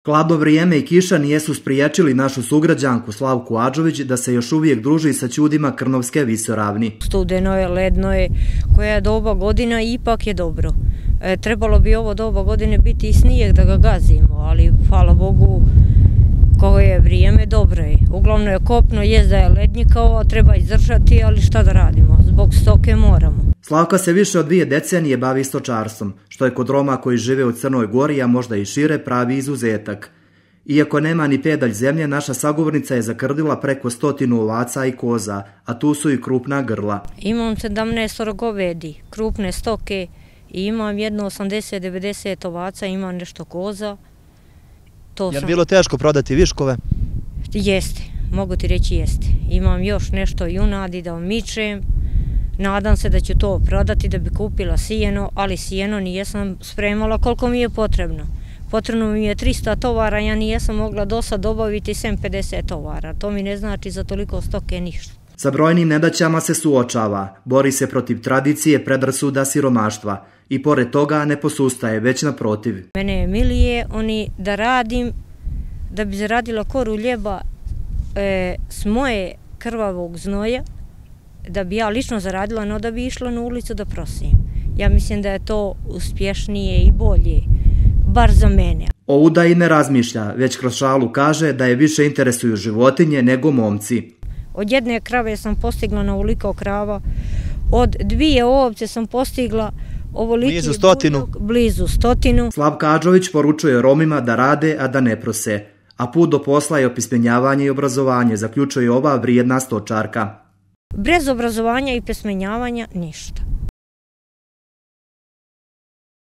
Hladno vrijeme i kiša nijesu spriječili našu sugrađanku Slavku Adžović da se još uvijek druži sa ćudima Krnovske visoravni. Studeno je, ledno je, koja je doba godina ipak je dobro. Trebalo bi ovo doba godine biti i snijeg da ga gazimo, ali hvala Bogu koje je vrijeme, dobro je. Uglavnom je kopno, jest da je lednjikavo, treba izdržati, ali šta da radimo, zbog stoke moramo. Slavka se više od 2 decenije bavi stočarstvom, što je kod Roma koji žive u Crnoj Gori, a možda i šire, pravi izuzetak. Iako nema ni pedalj zemlje, naša sagovornica je zakrdila preko 100 ovaca i koza, a tu su i krupna grla. Imam 17 govedi, krupne stoke i imam jedno 80-90 ovaca, imam nešto koza. Je li bilo teško prodati viškove? Jeste, mogu ti reći jeste. Imam još nešto junadi da omičem. Nadam se da ću to prodati da bi kupila sijeno, ali sijeno nijesam spremala koliko mi je potrebno. Potrebno mi je 300 tovara, ja nijesam mogla do sad obaviti 750 tovara. To mi ne znači za toliko stoke ništa. Sa brojnim nedaćama se suočava, bori se protiv tradicije, predrasuda, siromaštva i pored toga ne posustaje, već naprotiv. Mene je milije da radim, da bi zaradila koru ljeba s moje krvavog znoja, da bi ja lično zaradila, no da bi išla na ulicu da prosim. Ja mislim da je to uspješnije i bolje, bar za mene. O udaji ne razmišlja, već kroz šalu kaže da je više interesuju životinje nego momci. Od jedne krave sam postigla na ovoliko krava, od 2 ovce sam postigla blizu 100. Slavka Adžović poručuje Romima da rade, a da ne prose. A put do posla je opismenjavanje i obrazovanje, zaključuje ova vrijedna stočarka. Bez obrazovanja i pismenjavanja ništa.